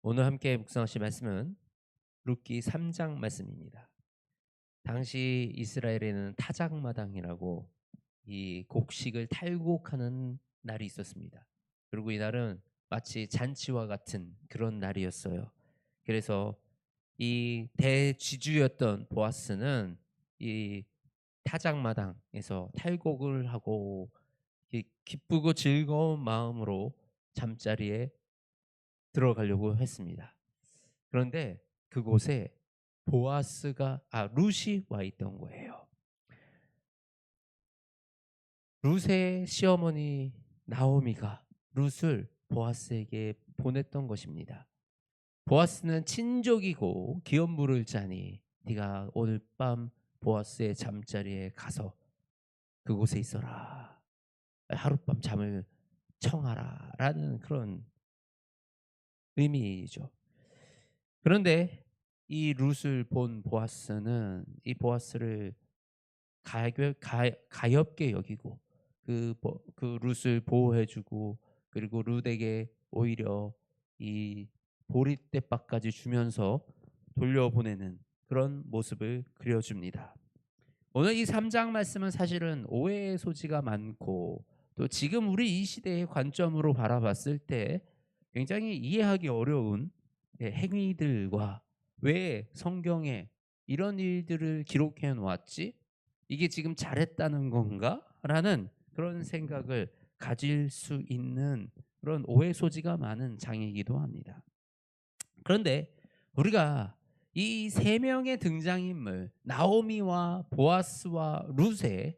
오늘 함께 묵상하실 말씀은 룻기 3장 말씀입니다. 당시 이스라엘에는 타작마당이라고 이 곡식을 탈곡하는 날이 있었습니다. 그리고 이날은 마치 잔치와 같은 그런 날이었어요. 그래서 이 대지주였던 보아스는 이 타작마당에서 탈곡을 하고 이 기쁘고 즐거운 마음으로 잠자리에 들어가려고 했습니다. 그런데 그곳에 룻이 와 있던 거예요. 룻의 시어머니 나오미가 룻을 보아스에게 보냈던 것입니다. 보아스는 친족이고 기업 물을 자니 네가 오늘 밤 보아스의 잠자리에 가서 그곳에 있어라. 하룻밤 잠을 청하라라는 그런 의미죠. 그런데 이 룻을 본 보아스는 이 보아스를 가엾게 여기고 그 룻을 보호해 주고 그리고 룻에게 오히려 이 보리떼밥까지 주면서 돌려보내는 그런 모습을 그려 줍니다. 오늘 이 3장 말씀은 사실은 오해의 소지가 많고 또 지금 우리 이 시대의 관점으로 바라봤을 때 굉장히 이해하기 어려운 행위들과 '왜 성경에 이런 일들을 기록해 놓았지? 이게 지금 잘했다는 건가?'라는 그런 생각을 가질 수 있는 그런 오해 소지가 많은 장이기도 합니다. 그런데 우리가 이 세 명의 등장인물 나오미와 보아스와 룻의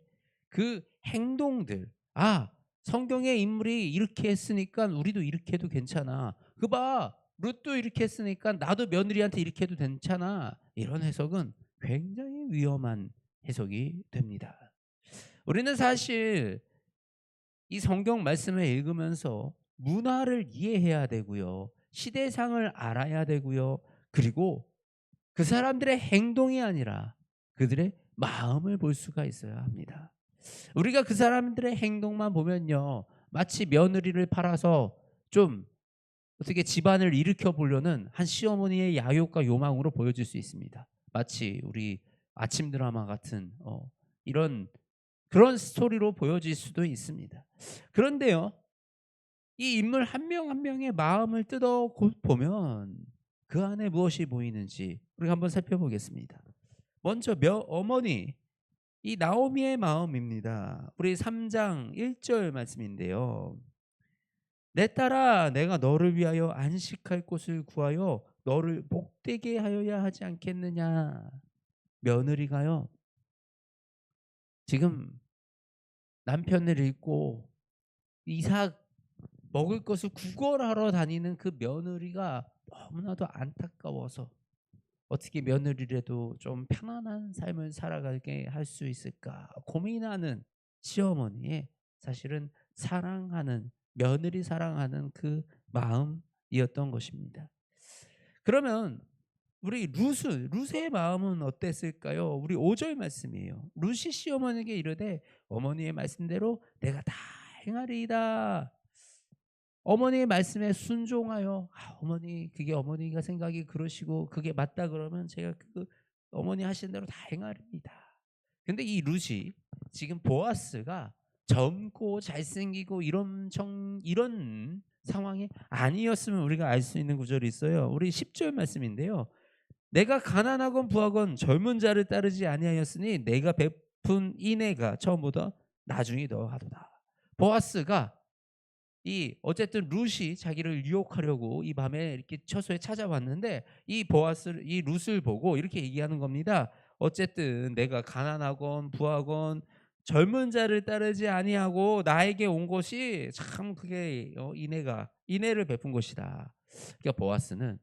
그 행동들, '아 성경의 인물이 이렇게 했으니까 우리도 이렇게 해도 괜찮아. 그 봐 룻도 이렇게 했으니까 나도 며느리한테 이렇게 해도 괜찮아.' 이런 해석은 굉장히 위험한 해석이 됩니다. 우리는 사실 이 성경 말씀을 읽으면서 문화를 이해해야 되고요. 시대상을 알아야 되고요. 그리고 그 사람들의 행동이 아니라 그들의 마음을 볼 수가 있어야 합니다. 우리가 그 사람들의 행동만 보면요. 마치 며느리를 팔아서 좀 어떻게 집안을 일으켜 보려는 한 시어머니의 야욕과 요망으로 보여질 수 있습니다. 마치 우리 아침 드라마 같은 이런 그런 스토리로 보여질 수도 있습니다. 그런데요. 이 인물 한 명 한 명의 마음을 뜯어 보면 그 안에 무엇이 보이는지 우리가 한번 살펴보겠습니다. 먼저 어머니 이 나오미의 마음입니다. 우리 3장 1절 말씀인데요. "내 딸아 내가 너를 위하여 안식할 곳을 구하여 너를 복되게 하여야 하지 않겠느냐." 며느리가요. 지금 남편을 잃고 이삭 먹을 것을 구걸하러 다니는 그 며느리가 너무나도 안타까워서 '어떻게 며느리라도 좀 편안한 삶을 살아가게 할 수 있을까?' 고민하는 시어머니의 사실은 사랑하는 며느리 사랑하는 그 마음이었던 것입니다. 그러면 우리 룻의 마음은 어땠을까요? 우리 5절 말씀이에요. 룻이 시어머니에게 이르되 "어머니의 말씀대로 내가 다 행하리이다." 어머니의 말씀에 순종하여 어머니 그게 어머니가 생각이 그러시고 그게 맞다 그러면 제가 그 어머니 하시는 대로 다 행하렵니다. 근데 이 룻이 지금 보아스가 젊고 잘생기고 이런 상황이 아니었으면 우리가 알 수 있는 구절이 있어요. 우리 10절 말씀인데요. "내가 가난하건 부하건 젊은 자를 따르지 아니하였으니 내가 베푼 인애가 처음보다 나중이 더하도다." 보아스가 이 어쨌든 룻이 자기를 유혹하려고 이 밤에 이렇게 처소에 찾아왔는데 이 룻을 보고 이렇게 얘기하는 겁니다. 어쨌든 내가 가난하건 부하건 젊은 자를 따르지 아니하고 나에게 온 것이 참 그게 인애를 베푼 것이다. 그러니까 보아스는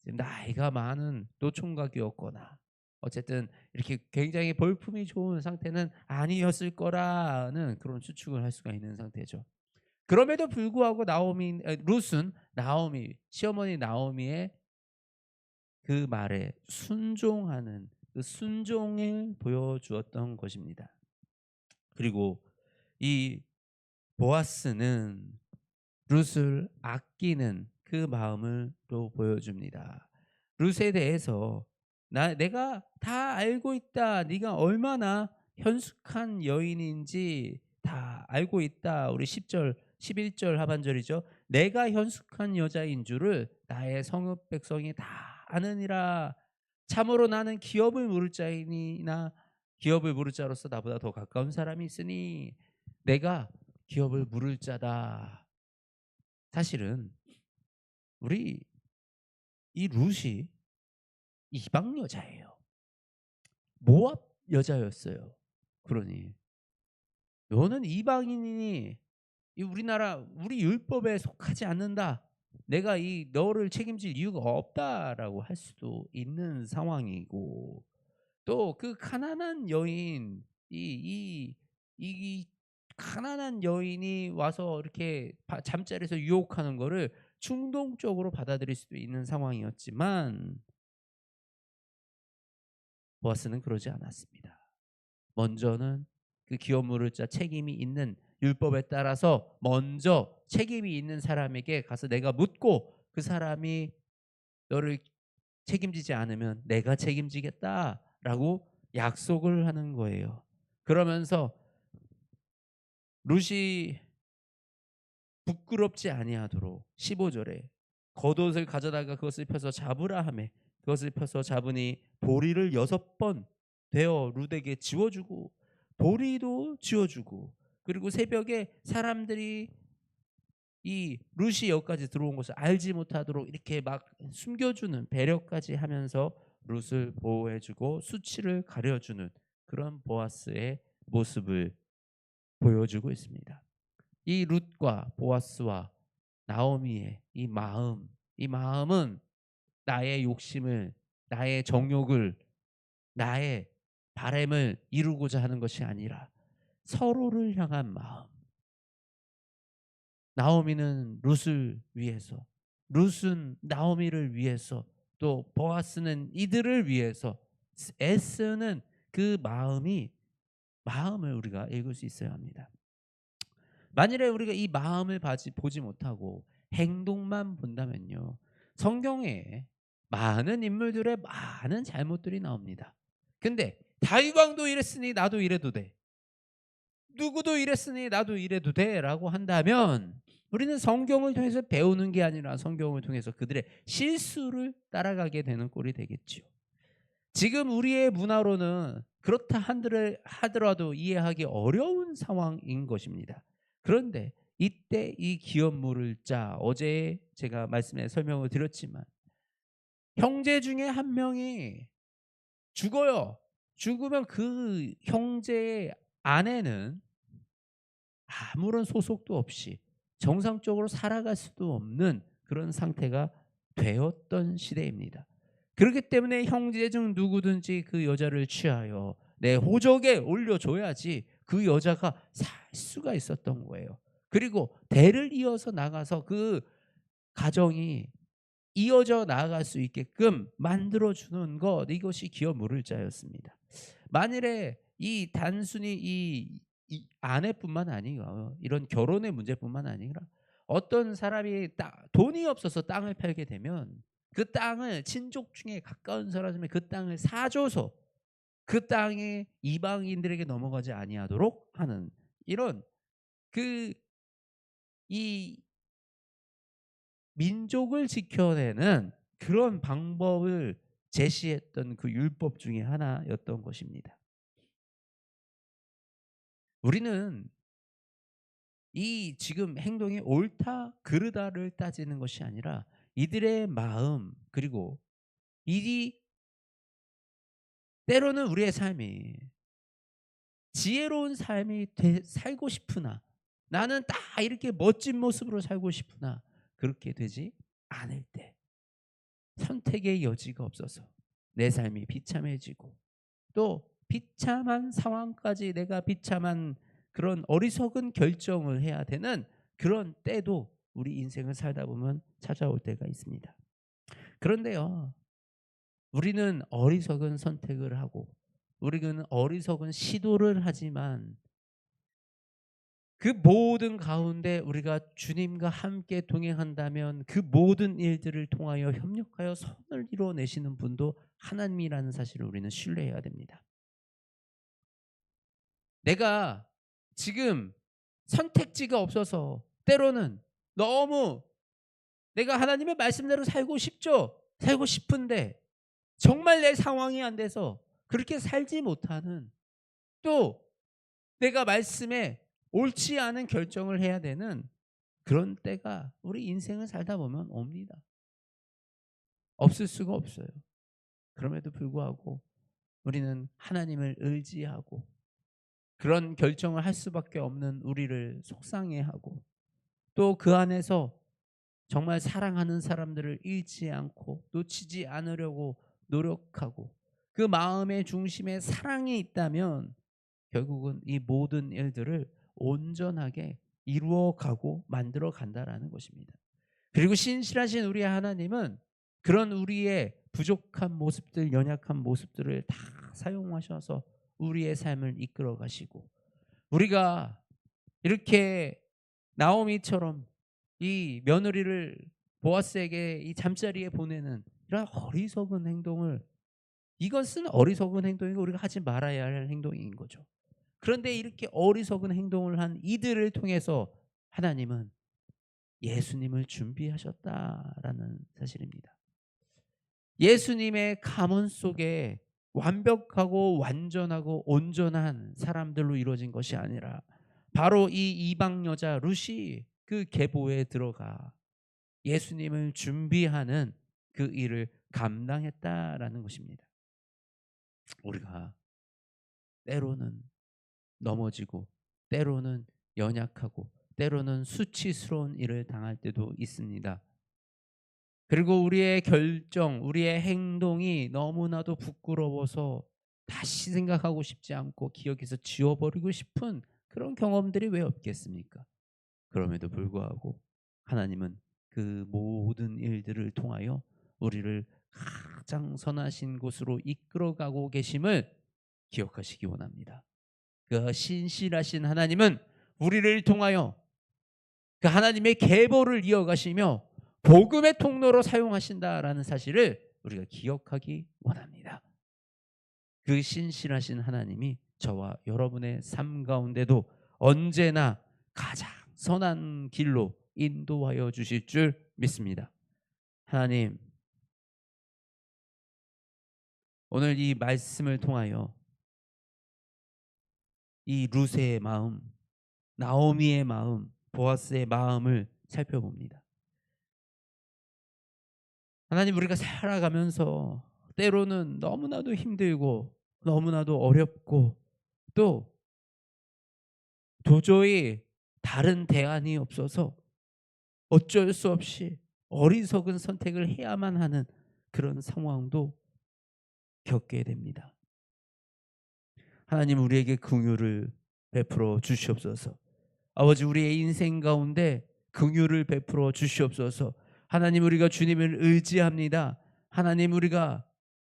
지금 나이가 많은 노총각이었거나 어쨌든 이렇게 굉장히 볼품이 좋은 상태는 아니었을 거라는 그런 추측을 할 수가 있는 상태죠. 그럼에도 불구하고 룻은 나오미 시어머니 나오미의 그 말에 순종하는 그 순종을 보여주었던 것입니다. 그리고 이 보아스는 룻을 아끼는 그 마음을 또 보여줍니다. 룻에 대해서 내가 다 알고 있다. 네가 얼마나 현숙한 여인인지 다 알고 있다. 우리 10절 11절 하반절이죠. 내가 현숙한 여자인 줄을 나의 성읍 백성이 다 아느니라. 참으로 나는 기업을 물을 자이니나 기업을 물을 자로서 나보다 더 가까운 사람이 있으니 내가 기업을 물을 자다. 사실은 우리 이 룻이 이방 여자예요. 모압 여자였어요. 그러니 너는 이방인이니 이 우리나라 우리 율법에 속하지 않는다. 내가 이 너를 책임질 이유가 없다라고 할 수도 있는 상황이고 또 그 가난한 여인 이 가난한 여인이 와서 이렇게 잠자리에서 유혹하는 거를 충동적으로 받아들일 수도 있는 상황이었지만 보아스는 그러지 않았습니다. 먼저는 그 기업 물을 자 책임이 있는 율법에 따라서 먼저 책임이 있는 사람에게 가서 내가 묻고 그 사람이 너를 책임지지 않으면 내가 책임지겠다라고 약속을 하는 거예요. 그러면서 룻이 부끄럽지 아니하도록 15절에 겉옷을 가져다가 그것을 펴서 잡으라 하매 그것을 펴서 잡으니 보리를 6번 되어 룻에게 지워주고 보리도 지워주고 그리고 새벽에 사람들이 이 룻이 여기까지 들어온 것을 알지 못하도록 이렇게 막 숨겨주는 배려까지 하면서 룻을 보호해주고 수치를 가려주는 그런 보아스의 모습을 보여주고 있습니다. 이 룻과 보아스와 나오미의 이 마음은 나의 욕심을, 나의 정욕을, 나의 바램을 이루고자 하는 것이 아니라 서로를 향한 마음. 나오미는 룻을 위해서, 룻은 나오미를 위해서, 또 보아스는 이들을 위해서 애쓰는 그 마음을 우리가 읽을 수 있어야 합니다. 만일에 우리가 이 마음을 보지 못하고 행동만 본다면요. 성경에 많은 인물들의 많은 잘못들이 나옵니다. 근데 다윗 왕도 이랬으니 나도 이래도 돼. 누구도 이랬으니 나도 이래도 돼라고 한다면 우리는 성경을 통해서 배우는 게 아니라 성경을 통해서 그들의 실수를 따라가게 되는 꼴이 되겠지요. 지금 우리의 문화로는 그렇다 하더라도 이해하기 어려운 상황인 것입니다. 그런데 이때 이 기업 물을 자 어제 제가 말씀에 설명을 드렸지만 형제 중에 한 명이 죽어요. 죽으면 그 형제의 아내는 아무런 소속도 없이 정상적으로 살아갈 수도 없는 그런 상태가 되었던 시대입니다. 그렇기 때문에 형제 중 누구든지 그 여자를 취하여 내 호적에 올려줘야지 그 여자가 살 수가 있었던 거예요. 그리고 대를 이어서 나가서 그 가정이 이어져 나아갈 수 있게끔 만들어주는 것 이것이 기업 물을 자였습니다. 만일에 이 단순히 이 아내뿐만 아니고 이런 결혼의 문제뿐만 아니라 어떤 사람이 돈이 없어서 땅을 팔게 되면 그 땅을 친족 중에 가까운 사람이 그 땅을 사줘서 그 땅이 이방인들에게 넘어가지 아니하도록 하는 이런 그 이 민족을 지켜내는 그런 방법을 제시했던 그 율법 중에 하나였던 것입니다. 우리는 이 지금 행동이 옳다 그르다를 따지는 것이 아니라 이들의 마음 그리고 이 때로는 우리의 삶이 지혜로운 삶이 살고 싶으나 나는 딱 이렇게 멋진 모습으로 살고 싶으나 그렇게 되지 않을 때 선택의 여지가 없어서 내 삶이 비참해지고 또 비참한 상황까지 내가 비참한 그런 어리석은 결정을 해야 되는 그런 때도 우리 인생을 살다 보면 찾아올 때가 있습니다. 그런데요. 우리는 어리석은 선택을 하고 우리는 어리석은 시도를 하지만 그 모든 가운데 우리가 주님과 함께 동행한다면 그 모든 일들을 통하여 협력하여 선을 이루어내시는 분도 하나님이라는 사실을 우리는 신뢰해야 됩니다. 내가 지금 선택지가 없어서 때로는 너무 내가 하나님의 말씀대로 살고 싶죠. 살고 싶은데 정말 내 상황이 안 돼서 그렇게 살지 못하는, 또 내가 말씀에 옳지 않은 결정을 해야 되는 그런 때가 우리 인생을 살다 보면 옵니다. 없을 수가 없어요. 그럼에도 불구하고 우리는 하나님을 의지하고 그런 결정을 할 수밖에 없는 우리를 속상해하고, 또 그 안에서 정말 사랑하는 사람들을 잃지 않고 놓치지 않으려고 노력하고 그 마음의 중심에 사랑이 있다면 결국은 이 모든 일들을 온전하게 이루어가고 만들어 간다라는 것입니다. 그리고 신실하신 우리 하나님은 그런 우리의 부족한 모습들, 연약한 모습들을 다 사용하셔서 우리의 삶을 이끌어 가시고, 우리가 이렇게 나오미처럼 이 며느리를 보아스에게 이 잠자리에 보내는 이런 어리석은 행동을, 이것은 어리석은 행동이고 우리가 하지 말아야 할 행동인 거죠. 그런데 이렇게 어리석은 행동을 한 이들을 통해서 하나님은 예수님을 준비하셨다라는 사실입니다. 예수님의 가문 속에 완벽하고 완전하고 온전한 사람들로 이루어진 것이 아니라 바로 이 이방 여자 룻이 그 계보에 들어가 예수님을 준비하는 그 일을 감당했다라는 것입니다. 우리가 때로는 넘어지고 때로는 연약하고 때로는 수치스러운 일을 당할 때도 있습니다. 그리고 우리의 결정, 우리의 행동이 너무나도 부끄러워서 다시 생각하고 싶지 않고 기억에서 지워버리고 싶은 그런 경험들이 왜 없겠습니까? 그럼에도 불구하고 하나님은 그 모든 일들을 통하여 우리를 가장 선하신 곳으로 이끌어가고 계심을 기억하시기 원합니다. 그 신실하신 하나님은 우리를 통하여 그 하나님의 계보를 이어가시며 복음의 통로로 사용하신다라는 사실을 우리가 기억하기 원합니다. 그 신실하신 하나님이 저와 여러분의 삶 가운데도 언제나 가장 선한 길로 인도하여 주실 줄 믿습니다. 하나님, 오늘 이 말씀을 통하여 이 룻의 마음, 나오미의 마음, 보아스의 마음을 살펴봅니다. 하나님, 우리가 살아가면서 때로는 너무나도 힘들고 너무나도 어렵고 또 도저히 다른 대안이 없어서 어쩔 수 없이 어리석은 선택을 해야만 하는 그런 상황도 겪게 됩니다. 하나님, 우리에게 긍휼을 베풀어 주시옵소서. 아버지, 우리의 인생 가운데 긍휼을 베풀어 주시옵소서. 하나님, 우리가 주님을 의지합니다. 하나님, 우리가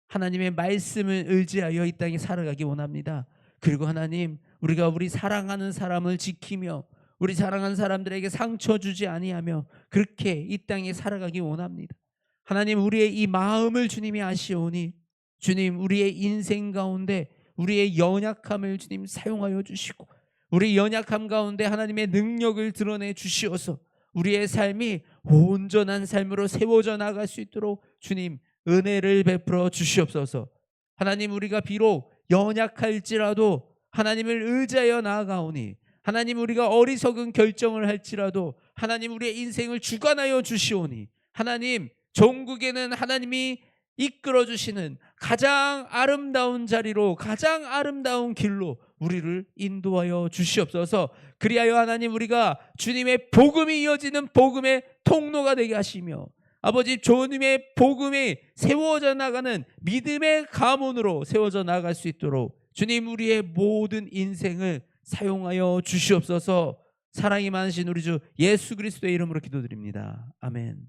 하나님의 말씀을 의지하여 이 땅에 살아가기 원합니다. 그리고 하나님, 우리가 우리 사랑하는 사람을 지키며 우리 사랑하는 사람들에게 상처 주지 아니하며 그렇게 이 땅에 살아가기 원합니다. 하나님, 우리의 이 마음을 주님이 아시오니 주님, 우리의 인생 가운데 우리의 연약함을 주님 사용하여 주시고 우리 연약함 가운데 하나님의 능력을 드러내 주시어서 우리의 삶이 온전한 삶으로 세워져 나갈 수 있도록 주님 은혜를 베풀어 주시옵소서. 하나님, 우리가 비록 연약할지라도 하나님을 의지하여 나아가오니 하나님, 우리가 어리석은 결정을 할지라도 하나님 우리의 인생을 주관하여 주시오니 하나님, 종국에는 하나님이 이끌어 주시는 가장 아름다운 자리로 가장 아름다운 길로 우리를 인도하여 주시옵소서. 그리하여 하나님, 우리가 주님의 복음이 이어지는 복음의 통로가 되게 하시며 아버지, 주님의 복음이 세워져 나가는 믿음의 가문으로 세워져 나갈 수 있도록 주님 우리의 모든 인생을 사용하여 주시옵소서. 사랑이 많으신 우리 주 예수 그리스도의 이름으로 기도드립니다. 아멘.